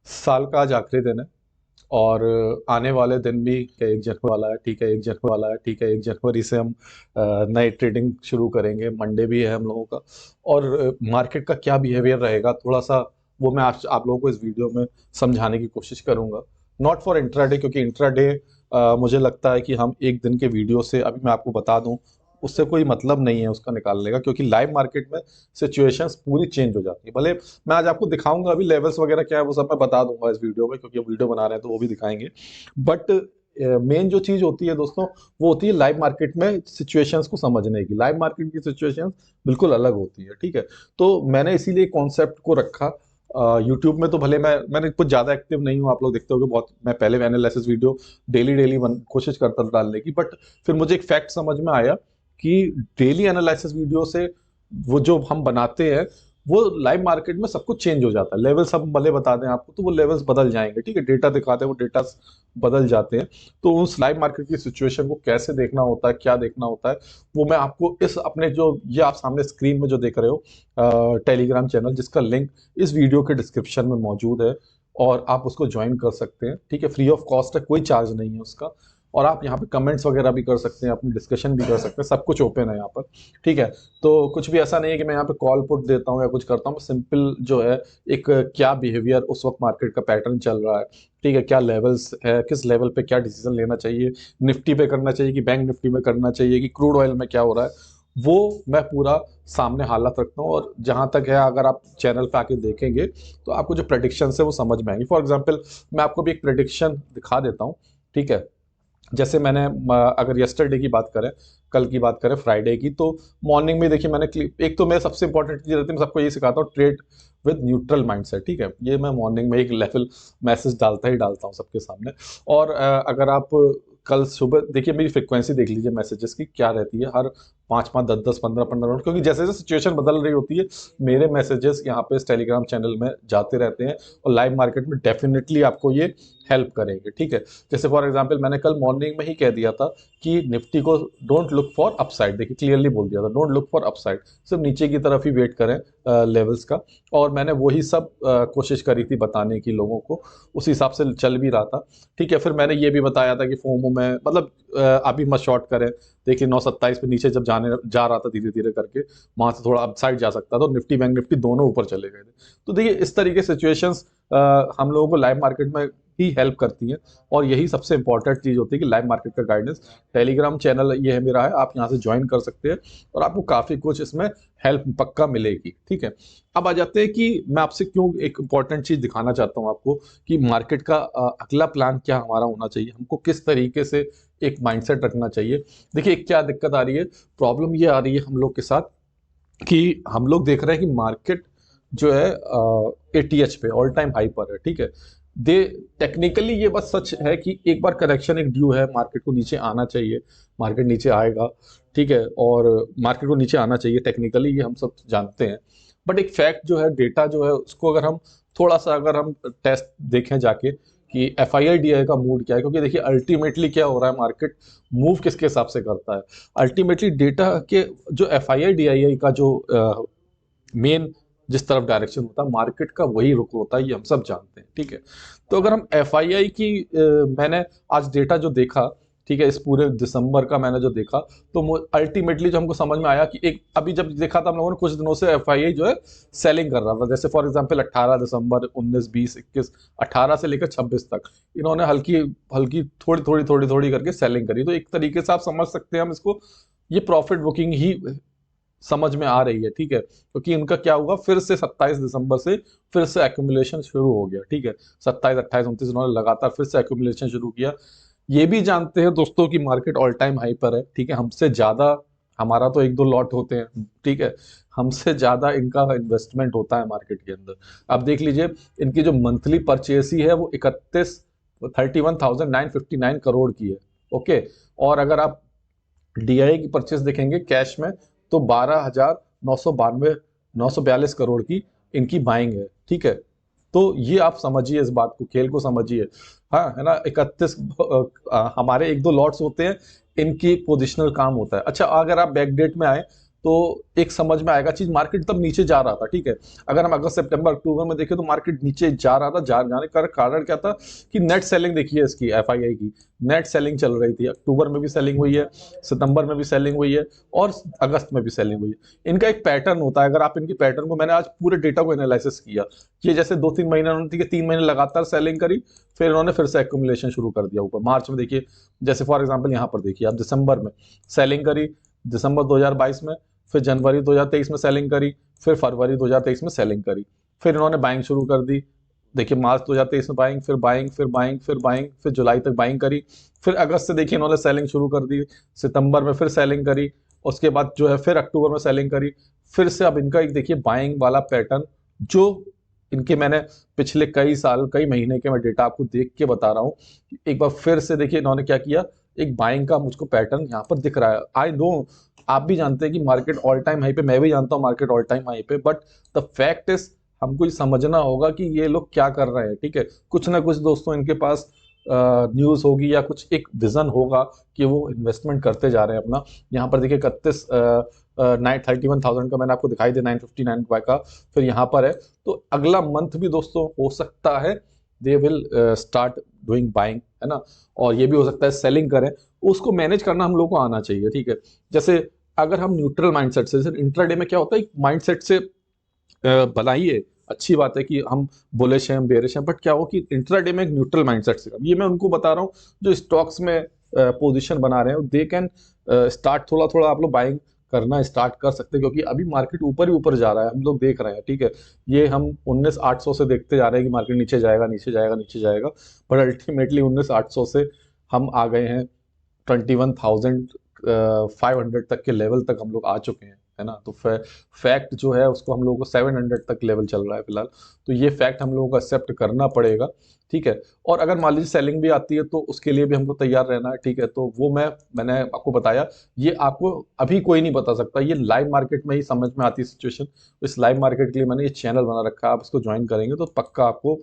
साल का आज आखिरी दिन है और आने वाले दिन भी क्या 1 जनवरी वाला है, ठीक है 1 जनवरी वाला है, ठीक है 1 जनवरी से हम नए ट्रेडिंग शुरू करेंगे, मंडे भी है हम लोगों का। और मार्केट का क्या बिहेवियर रहेगा थोड़ा सा वो मैं आप लोगों को इस वीडियो में समझाने की कोशिश करूंगा। नॉट फॉर इंट्राडे, क्योंकि इंट्राडे मुझे लगता है कि हम एक दिन के वीडियो से अभी मैं आपको बता दूं उससे कोई मतलब नहीं है उसका निकालने का, क्योंकि लाइव मार्केट में सिचुएशंस पूरी चेंज हो जाती है। भले मैं आज आपको दिखाऊंगा अभी लेवल्स वगैरह क्या है वो सब मैं बता दूंगा इस वीडियो में, क्योंकि वीडियो बना रहे हैं तो वो भी दिखाएंगे। बट मेन जो चीज होती है दोस्तों वो होती है लाइव मार्केट में सिचुएशंस को समझने की। लाइव मार्केट की सिचुएशंस बिल्कुल अलग होती है, ठीक है। तो मैंने इसीलिए कॉन्सेप्ट को रखा। यूट्यूब में तो भले मैंने कुछ ज्यादा एक्टिव नहीं हूँ, आप लोग देखते होंगे बहुत मैं पहले एनालिसिस वीडियो डेली डेली कोशिश करता था डालने की। बट फिर मुझे एक फैक्ट समझ में आया कि डेली एनालिसिस वीडियो से वो जो हम बनाते हैं वो लाइव मार्केट में सब कुछ चेंज हो जाता है। लेवल्स हम भले बता दें आपको तो वो लेवल्स बदल जाएंगे, ठीक है। डेटा दिखाते हैं वो डेटा बदल जाते हैं। तो उस लाइव मार्केट की सिचुएशन को कैसे देखना होता है, क्या देखना होता है, वो मैं आपको इस अपने जो ये आप सामने स्क्रीन में जो देख रहे हो टेलीग्राम चैनल, जिसका लिंक इस वीडियो के डिस्क्रिप्शन में मौजूद है और आप उसको ज्वाइन कर सकते हैं, ठीक है। फ्री ऑफ कॉस्ट है, कोई चार्ज नहीं है उसका। और आप यहाँ पे कमेंट्स वगैरह भी कर सकते हैं, अपनी डिस्कशन भी कर सकते हैं, सब कुछ ओपन है यहाँ पर, ठीक है। तो कुछ भी ऐसा नहीं है कि मैं यहाँ पे कॉल पुट देता हूँ या कुछ करता हूँ। सिंपल जो है एक क्या बिहेवियर उस वक्त मार्केट का पैटर्न चल रहा है, ठीक है, क्या लेवल्स है, किस लेवल पे क्या डिसीजन लेना चाहिए, निफ्टी पे करना चाहिए कि बैंक निफ्टी में करना चाहिए कि क्रूड ऑयल में क्या हो रहा है, वो मैं पूरा सामने हालत रखता हूँ। और जहां तक है अगर आप चैनल पे आके देखेंगे तो आपको जो प्रडिक्शन है वो समझ में आएंगी। फॉर एग्जाम्पल मैं आपको भी एक प्रडिक्शन दिखा देता हूँ, ठीक है। जैसे मैंने अगर यस्टरडे की बात करें, कल की बात करें फ्राइडे की, तो मॉर्निंग में देखिए मैंने एक तो मैं सबसे इंपॉर्टेंट चीज रहती है मैं सबको ये सिखाता हूँ, ट्रेड विद न्यूट्रल माइंडसेट, ठीक है। ये मैं मॉर्निंग में एक लेवल मैसेज डालता ही डालता हूँ सबके सामने। और अगर आप कल सुबह देखिए मेरी फ्रिक्वेंसी देख लीजिए मैसेजेस की क्या रहती है, हर 5 5 10 10 15 15 मिनट, क्योंकि जैसे जैसे सिचुएशन बदल रही होती है मेरे मैसेजेस यहाँ पे इस टेलीग्राम चैनल में जाते रहते हैं और लाइव मार्केट में डेफिनेटली आपको ये हेल्प करेंगे, ठीक है। जैसे फॉर एग्जांपल मैंने कल मॉर्निंग में ही कह दिया था कि निफ्टी को डोंट लुक फॉर अपसाइड, देखिए क्लियरली बोल दिया था डोंट लुक फॉर अपसाइड, सिर्फ नीचे की तरफ ही वेट करें लेवल्स का। और मैंने वही सब कोशिश करी थी बताने की लोगों को, उस हिसाब से चल भी रहा था, ठीक है। फिर मैंने ये भी बताया था कि फोमो में मतलब अभी मत शॉर्ट करें। देखिए 927 पे नीचे जब जा रहा था धीरे धीरे करके, वहां से थोड़ा अपसाइड जा सकता था, तो निफ्टी बैंक निफ्टी दोनों ऊपर चले गए थे। तो देखिए इस तरीके सिचुएशंस हम लोगों को लाइव मार्केट में ही हेल्प करती है। और यही सबसे इंपॉर्टेंट चीज होती है कि लाइव मार्केट का गाइडेंस। टेलीग्राम चैनल ये है मेरा है, आप यहाँ से ज्वाइन कर सकते हैं और आपको काफी कुछ इसमें हेल्प पक्का मिलेगी, ठीक है। अब आ जाते हैं कि मैं आपसे क्यों एक इंपॉर्टेंट चीज दिखाना चाहता हूँ आपको कि मार्केट का अगला प्लान क्या हमारा होना चाहिए, हमको किस तरीके से एक माइंडसेट रखना चाहिए। देखिए क्या दिक्कत आ रही है, प्रॉब्लम ये आ रही है हम लोग के साथ कि हम लोग देख रहे हैं कि मार्केट जो है एटीएच पे ऑल टाइम हाई पर है, ठीक है। दे टेक्निकली ये बात सच है कि एक बार करेक्शन एक ड्यू है, मार्केट को नीचे आना चाहिए, मार्केट नीचे आएगा, ठीक है। और मार्केट को नीचे आना चाहिए टेक्निकली, ये हम सब जानते हैं। बट एक फैक्ट जो है, डेटा जो है, उसको अगर हम थोड़ा सा अगर हम टेस्ट देखें जाके कि F I I D I का मूड क्या है, क्योंकि देखिए अल्टीमेटली क्या हो रहा है, मार्केट मूव किसके हिसाब से करता है, अल्टीमेटली डेटा के जो F I I D I का जो मेन जिस तरफ डायरेक्शन होता है मार्केट का वही रुख होता है, ये हम सब जानते हैं, ठीक है। तो अगर हम एफ आई आई की मैंने आज डेटा जो देखा, ठीक है, इस पूरे दिसंबर का मैंने जो देखा, तो अल्टीमेटली जो हमको समझ में आया कि एक अभी जब देखा था हम लोगों ने कुछ दिनों से एफ आई आई जो है सेलिंग कर रहा था। जैसे फॉर एग्जांपल 18 दिसंबर 19 20 21 18 से लेकर 26 तक इन्होंने हल्की हल्की थोड़ी थोड़ी थोड़ी थोड़ी करके सेलिंग करी। तो एक तरीके से आप समझ सकते हैं हम इसको, ये प्रॉफिट बुकिंग ही समझ में आ रही है, ठीक है। क्योंकि इनका क्या हुआ, फिर से 27 दिसंबर से फिर से एक्यूमुलेशन शुरू हो गया, ठीक है। 27 28 29 इन्होंने लगातार फिर से एक्यूमुलेशन शुरू किया। ये भी जानते हैं दोस्तों कि मार्केट ऑल टाइम हाई पर है, ठीक है। हमसे ज्यादा, हमारा तो एक दो लॉट होते हैं, ठीक है, हमसे ज्यादा इनका इन्वेस्टमेंट होता है मार्केट के अंदर। अब देख लीजिए इनकी जो मंथली परचेस ही है वो 31,959 करोड़ की है, ओके। और अगर आप डीआई की परचेस देखेंगे कैश में तो 12,992 करोड़ की इनकी बाइंग है, ठीक है। तो ये आप समझिए, इस बात को, खेल को समझिए, हाँ है ना। 31 हमारे एक दो लॉट्स होते हैं, इनकी पोजिशनल काम होता है। अच्छा अगर आप बैक डेट में आए तो एक समझ में आएगा चीज। मार्केट तब नीचे जा रहा था, ठीक है। अगर हम अगस्त सितंबर अक्टूबर में देखें तो मार्केट नीचे जा रहा था, जाने का कारण क्या था कि नेट सेलिंग देखिए इसकी, एफआईआई की नेट सेलिंग चल रही थी। अक्टूबर में भी सेलिंग हुई है, सितंबर में भी सेलिंग हुई है, और अगस्त में भी सेलिंग हुई है। इनका एक पैटर्न होता है, अगर आप इनकी पैटर्न को, मैंने आज पूरे डेटा को एनालिसिस किया, ये जैसे 2-3 महीने उन्होंने 3 महीने लगातार सेलिंग करी, फिर इन्होंने फिर से एक्यूमुलेशन शुरू कर दिया ऊपर। मार्च में देखिए, जैसे फॉर एग्जांपल यहाँ पर देखिए आप, दिसंबर में सेलिंग करी, दिसंबर 2022 में, फिर जनवरी 2023 में सेलिंग करी, फिर फरवरी 2023 में सेलिंग करी, फिर इन्होंने बाइंग शुरू कर दी। देखिए मार्च 2023 में बाइंग, फिर बाइंग, फिर बाइंग, फिर बाइंग, फिर जुलाई तक बाइंग करी, फिर अगस्त से देखिए इन्होंने सेलिंग शुरू कर दी, सितंबर में फिर सेलिंग करी, उसके बाद जो है फिर अक्टूबर में सेलिंग करी, फिर से अब इनका एक देखिए बाइंग वाला पैटर्न, जो इनके मैंने पिछले कई साल कई महीने के मैं डेटा आपको देख के बता रहा हूँ। एक बार फिर से देखिए इन्होंने क्या किया, एक बाइंग का मुझको पैटर्न यहाँ पर दिख रहा है। आई नो आप भी जानते हैं कि मार्केट ऑल टाइम हाई पे, मैं भी जानता हूँ मार्केट ऑल टाइम हाई पे, बट द फैक्ट इज हमको ये समझना होगा कि ये लोग क्या कर रहे हैं, ठीक है। कुछ ना कुछ दोस्तों इनके पास न्यूज होगी या कुछ एक विजन होगा कि वो इन्वेस्टमेंट करते जा रहे हैं अपना। यहाँ पर देखिए 31,000 का मैंने आपको दिखाई दिया, 959 का, फिर यहाँ पर है। तो अगला मंथ भी दोस्तों हो सकता है they will start doing buying, है ना। और ये भी हो सकता है सेलिंग करें। उसको मैनेज करना हम लोग को आना चाहिए, ठीक है। जैसे अगर हम न्यूट्रल माइंडसेट से, जैसे इंट्राडे में क्या होता है, माइंडसेट से बनाइए, अच्छी बात है कि हम बुलिश हैं, बेरिश हैं, बट क्या हो कि इंट्राडे में एक न्यूट्रल माइंडसेट से, ये मैं उनको बता रहा हूँ जो स्टॉक्स में पोजीशन बना रहे हैं, दे कैन स्टार्ट थोड़ा थोड़ा आप लोग बाइंग करना स्टार्ट कर सकते हैं, क्योंकि अभी मार्केट ऊपर ही ऊपर जा रहा है, हम लोग देख रहे हैं, ठीक है। ये हम 19,800 से देखते जा रहे हैं कि मार्केट नीचे जाएगा, नीचे जाएगा, नीचे जाएगा, बट अल्टीमेटली 19,800 से हम आ गए हैं 21,500 तक के लेवल तक हम लोग आ चुके हैं, है ना। तो फैक्ट जो है उसको हम लोगों को 700 तक लेवल चल रहा है फिलहाल, तो ये फैक्ट हम लोगों को एक्सेप्ट करना पड़ेगा, ठीक है। और अगर मान लीजिए सेलिंग भी आती है तो उसके लिए भी हमको तैयार रहना है, ठीक है। तो वो मैंने आपको बताया, ये आपको अभी कोई नहीं बता सकता, ये लाइव मार्केट में ही समझ में आती है सिचुएशन। इस लाइव मार्केट के लिए मैंने ये चैनल बना रखा है, आप इसको ज्वाइन करेंगे तो पक्का आपको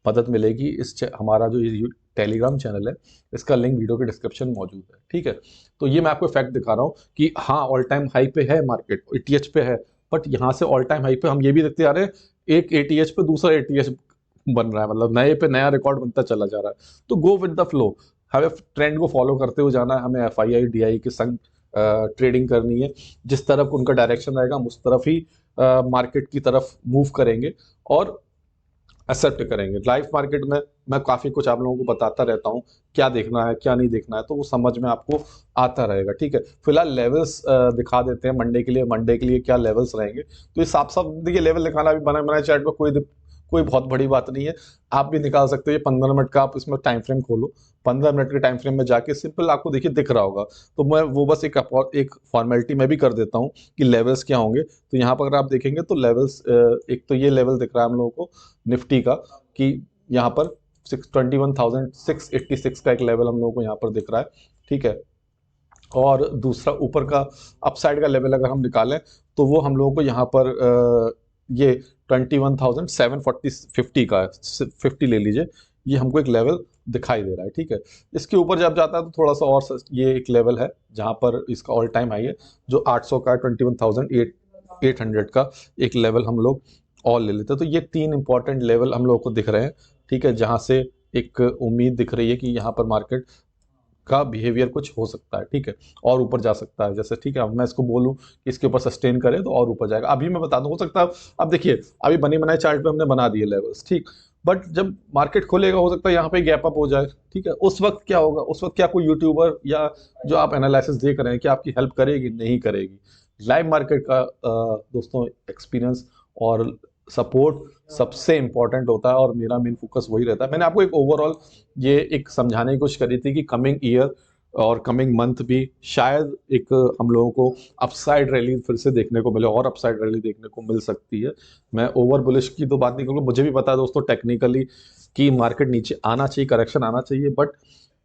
मदद मिलेगी। हमारा जो ये टेलीग्राम चैनल है, इसका लिंक वीडियो के डिस्क्रिप्शन में मौजूद है, ठीक है। तो ये मैं आपको फैक्ट दिखा रहा हूँ कि हाँ ऑल टाइम हाई पे है मार्केट, एटीएच पे है, बट यहाँ से ऑल टाइम हाई पे हम ये भी देखते आ रहे हैं, एक एटीएच पे दूसरा एटीएच बन रहा है, मतलब नए पे नया रिकॉर्ड बनता चला जा रहा है। तो गो विद द फ्लो, हमें ट्रेंड को फॉलो करते हुए जाना है, हमें एफआईआई डीआई के संग ट्रेडिंग करनी है। जिस तरफ उनका डायरेक्शन रहेगा हम उस तरफ ही मार्केट की तरफ मूव करेंगे और एक्सेप्ट करेंगे। लाइव मार्केट में मैं काफ़ी कुछ आप लोगों को बताता रहता हूँ, क्या देखना है क्या नहीं देखना है, तो वो समझ में आपको आता रहेगा, ठीक है। फिलहाल लेवल्स दिखा देते हैं मंडे के लिए क्या लेवल्स रहेंगे। तो ये साफ साफ देखिए, लेवल दिखाना भी बना बनाए चार्ट में कोई बहुत बड़ी बात नहीं है, आप भी निकाल सकते हो। ये 15 मिनट का आप इसमें टाइम फ्रेम खोलो, 15 मिनट के टाइम फ्रेम में जाके सिंपल आपको देखिए दिख रहा होगा। तो मैं वो बस एक फॉर्मेलिटी में भी कर देता हूँ कि लेवल्स क्या होंगे। तो यहाँ पर अगर आप देखेंगे तो लेवल्स, एक तो ये लेवल दिख रहा है हम लोगों को निफ्टी का, कि यहाँ पर 21,686 का एक लेवल हम लोगों को यहाँ पर दिख रहा है, ठीक है। और दूसरा ऊपर का अपसाइड का लेवल अगर हम निकालें तो वो हम लोगों को यहाँ पर ये 21,750 का 50 ले लीजिए, ये हमको एक लेवल दिखाई दे रहा है, ठीक है। इसके ऊपर जब जाता है तो थोड़ा सा और ये एक लेवल है जहाँ पर इसका ऑल टाइम हाई है जो 800 का, 21,800 का एक लेवल हम लोग और ले लेते हैं। तो ये 3 इंपॉर्टेंट लेवल हम लोगों को दिख रहे हैं, ठीक है, जहाँ से एक उम्मीद दिख रही है कि यहाँ पर मार्केट का बिहेवियर कुछ हो सकता है, ठीक है, और ऊपर जा सकता है। जैसे ठीक है, अब मैं इसको बोलूं कि इसके ऊपर सस्टेन करे तो और ऊपर जाएगा, अभी मैं बता दूं हो सकता है। अब देखिए अभी बनी बनाए चार्ट पे हमने बना दिए लेवल्स, ठीक, बट जब मार्केट खुलेगा हो सकता है यहाँ पे गैप अप हो जाए, ठीक है। उस वक्त क्या होगा, उस वक्त क्या कोई यूट्यूबर या जो आप एनालिसिस देख रहे हैं क्या आपकी हेल्प करेगी, नहीं करेगी। लाइव मार्केट का दोस्तों एक्सपीरियंस और सपोर्ट सबसे इंपॉर्टेंट होता है और मेरा मेन फोकस वही रहता है। मैंने आपको एक ओवरऑल ये एक समझाने की कोशिश करी थी कि कमिंग ईयर और कमिंग मंथ भी शायद एक हम लोगों को अपसाइड रैली फिर से देखने को मिले, और अपसाइड रैली देखने को मिल सकती है। मैं ओवर बुलिश की तो बात नहीं करूँगा, मुझे भी पता है दोस्तों टेक्निकली कि मार्केट नीचे आना चाहिए, करेक्शन आना चाहिए, but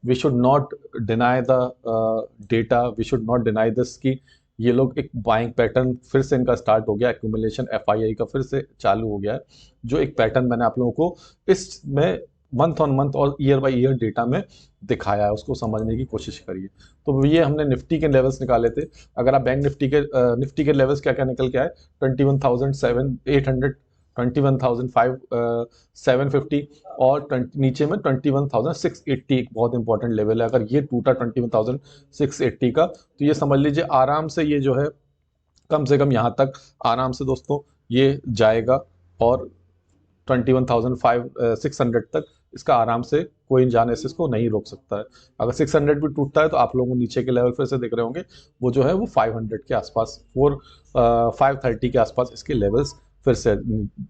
we should not deny the data, we should not deny this कि ये लोग एक बाइंग पैटर्न फिर से इनका स्टार्ट हो गया, एक्यूमुलेशन एफआईआई का फिर से चालू हो गया है, जो एक पैटर्न मैंने आप लोगों को इसमें मंथ ऑन मंथ और ईयर बाय ईयर डेटा में दिखाया है, उसको समझने की कोशिश करिए। तो ये हमने निफ्टी के लेवल्स निकाले थे। अगर आप बैंक निफ्टी के लेवल्स क्या क्या निकल के आए, 21,800, 21,750 और नीचे में 21,680 एक बहुत इंपॉर्टेंट लेवल है। अगर ये टूटा 21,680 का, तो ये समझ लीजिए आराम से ये जो है कम से कम यहाँ तक आराम से दोस्तों ये जाएगा, और 21,600 तक इसका आराम से कोई जाने से इसको नहीं रोक सकता है। अगर 600 भी टूटता है तो आप लोगों को नीचे के लेवल फिर से देख रहे होंगे, वो जो है वो 500 के आसपास, 530 के आसपास इसके लेवल्स फिर से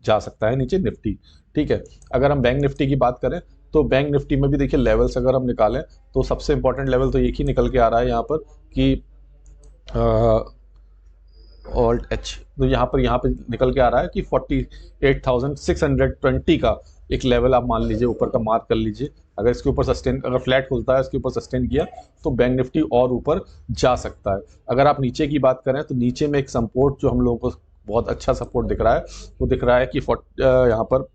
जा सकता है नीचे निफ्टी। ठीक है, अगर हम बैंक निफ्टी की बात करें तो बैंक निफ्टी में भी देखिए लेवल्स अगर हम निकालें तो सबसे इंपॉर्टेंट लेवल तो एक ही निकल के आ रहा है यहाँ पर कि ऑल्ट एच, तो यहाँ पे निकल के आ रहा है कि 48,620 का एक लेवल आप मान लीजिए ऊपर का मार्क कर लीजिए। अगर इसके ऊपर सस्टेन, अगर फ्लैट खुलता है इसके ऊपर सस्टेन किया तो बैंक निफ्टी और ऊपर जा सकता है। अगर आप नीचे की बात करें तो नीचे में एक सपोर्ट जो हम लोगों को बहुत अच्छा सपोर्ट दिख रहा है, वो दिख रहा है कि यहाँ पर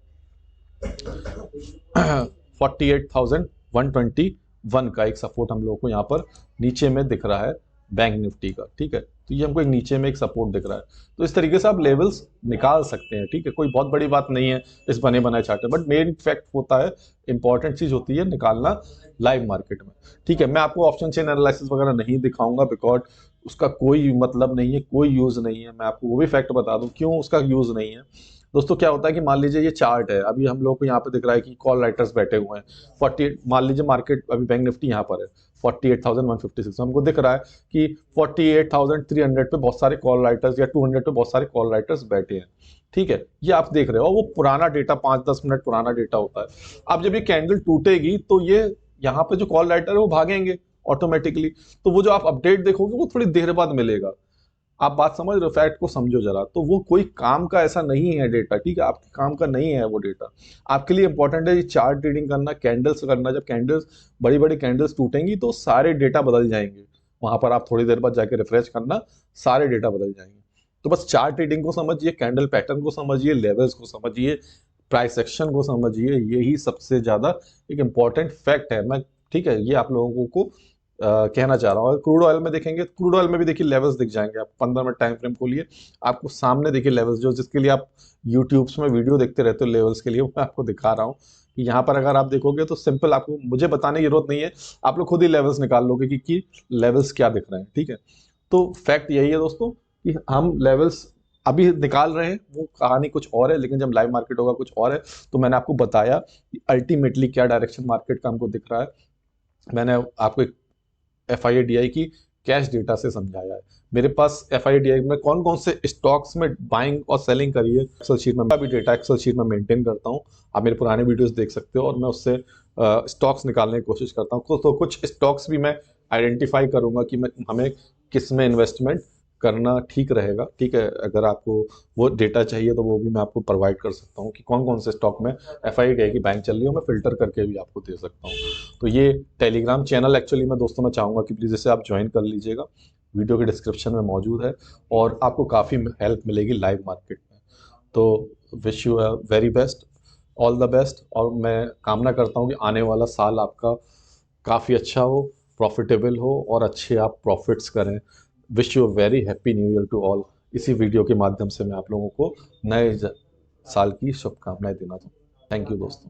48,121 का एक सपोर्ट हम लोगों को यहाँ पर नीचे में दिख रहा है बैंक निफ्टी का। ठीक है, तो ये हमको एक नीचे में एक सपोर्ट दिख रहा है। तो इस तरीके से आप लेवल्स निकाल सकते हैं। ठीक है, कोई बहुत बड़ी बात नहीं है इस बने बनाए चार्ट में, बट मेन फैक्ट होता है, इंपॉर्टेंट चीज होती है निकालना लाइव मार्केट में। ठीक है, मैं आपको ऑप्शन चेन एनालिसिस वगैरह नहीं दिखाऊंगा बिकॉज उसका कोई मतलब नहीं है, कोई यूज नहीं है। मैं आपको वो भी फैक्ट बता दूं क्यों उसका यूज नहीं है। दोस्तों क्या होता है कि मान लीजिए ये चार्ट है, अभी हम लोग को यहाँ पे दिख रहा है कि कॉल राइटर्स बैठे हुए हैं 48, मान लीजिए मार्केट अभी बैंक निफ्टी यहाँ पर है 48,156, हमको दिख रहा है कि 48,300 पे बहुत सारे कॉल राइटर्स या 200 पे बहुत सारे कॉल राइटर्स बैठे हैं। ठीक है, ये आप देख रहे हो, वो पुराना डेटा 5-10 मिनट पुराना डेटा होता है। अब जब ये कैंडल टूटेगी तो ये यहाँ पे जो कॉल राइटर है वो भागेंगे ऑटोमेटिकली, तो वो जो आप अपडेट देखोगे वो थोड़ी देर बाद मिलेगा। आप बात समझ रहे हो, फैक्ट को समझो जरा। तो वो कोई काम का ऐसा नहीं है डेटा, ठीक है, आपके काम का नहीं है वो डेटा। आपके लिए इंपॉर्टेंट है ये चार्ट ट्रेडिंग करना, कैंडल्स करना। जब कैंडल्स, बड़ी बड़ी कैंडल्स टूटेंगी तो सारे डेटा बदल जाएंगे, वहां पर आप थोड़ी देर बाद जाके रिफ्रेश करना, सारे डेटा बदल जाएंगे। तो बस चार्ट ट्रेडिंग को समझिए, कैंडल पैटर्न को समझिए, लेवल्स को समझिए, प्राइस एक्शन को समझिए, यही सबसे ज्यादा एक इंपॉर्टेंट फैक्ट है। मैं, ठीक है, ये आप लोगों को कहना चाह रहा हूँ। क्रूड ऑयल में देखेंगे, क्रूड ऑयल में भी देखिए लेवल्स दिख जाएंगे। आप 15 मिनट टाइम फ्रेम खोलिए, आपको सामने देखिए लेवल्स, जो जिसके लिए आप यूट्यूब्स में वीडियो देखते रहते हो लेवल्स के लिए, मैं आपको दिखा रहा हूँ कि यहाँ पर अगर आप देखोगे तो सिंपल, आपको मुझे बताने की जरूरत नहीं है, आप लोग खुद ही लेवल्स निकाल लोगे कि लेवल्स क्या दिख रहे हैं। ठीक है, तो फैक्ट यही है दोस्तों कि हम लेवल्स अभी निकाल रहे हैं, वो कहानी कुछ और है, लेकिन जब लाइव मार्केट होगा कुछ और है। तो मैंने आपको बताया कि अल्टीमेटली क्या डायरेक्शन मार्केट का हमको दिख रहा है। मैंने आपको एक FIDI की कैश डेटा से समझाया है। मेरे पास FIDI में कौन कौन से स्टॉक्स में बाइंग और सेलिंग करी है, एक्सेल शीट में भी डेटा एक्सेल शीट में मेंटेन करता हूँ। आप मेरे पुराने वीडियोस देख सकते हो, और मैं उससे स्टॉक्स निकालने की कोशिश करता हूँ। तो कुछ स्टॉक्स भी मैं आइडेंटिफाई करूंगा कि हमें किस में इन्वेस्टमेंट करना ठीक रहेगा। ठीक है, अगर आपको वो डेटा चाहिए तो वो भी मैं आपको प्रोवाइड कर सकता हूँ कि कौन कौन से स्टॉक में FIDI की बैंक चल रही है, मैं फिल्टर करके भी आपको दे सकता हूँ। तो ये टेलीग्राम चैनल एक्चुअली मैं दोस्तों मैं चाहूँगा कि प्लीज़ इसे आप ज्वाइन कर लीजिएगा, वीडियो के डिस्क्रिप्शन में मौजूद है, और आपको काफ़ी हेल्प मिलेगी लाइव मार्केट में। तो wish you very best, all the best, और मैं कामना करता हूँ कि आने वाला साल आपका काफ़ी अच्छा हो, प्रॉफिटेबल हो, और अच्छे आप प्रॉफिट्स करें। Wish you very happy new year to all. इसी वीडियो के माध्यम से मैं आप लोगों को नए साल की शुभकामनाएं देना चाहूँ। थैंक यू दोस्तों।